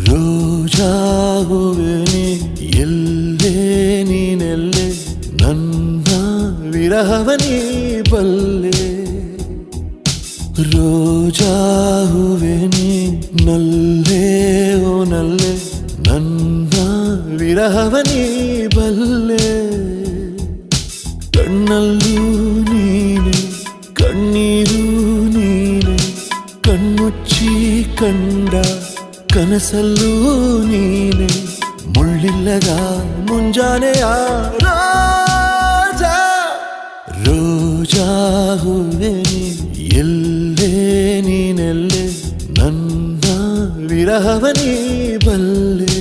ರೋಜಾ ಹೂವೆ ನೀ ಎಲ್ಲೇ ನೀನೆಲ್ಲೇ ನನ್ನ ವಿರಹವನೇ ಬಲ್ಲೆ ರೋಜಾ ಹೂವೆ ನೀ ನಲ್ಲೇ ಓ ನಲ್ಲೆ ನನ್ನ ವಿರಹವನೇ ಬಲ್ಲೆ ಕಣ್ಣಲ್ಲೂ ನೀನೆ ಕಣ್ಣೀರು ನೀನೆ ಕಣ್ಮುಚ್ಚಿ ಕಂಡ ಕನಸಲ್ಲೂ ನೀನೆ ಮುಳ್ಳಿಲ್ಲದ ಮುಂಜಾನೆಯ ರೋಜಾ ರೋಜಾ ಹೂವೆ ನೀ ಎಲ್ಲೇ ನೀನೆಲ್ಲೇ ನನ್ನ ವಿರಹವನೇ ಬಲ್ಲೆ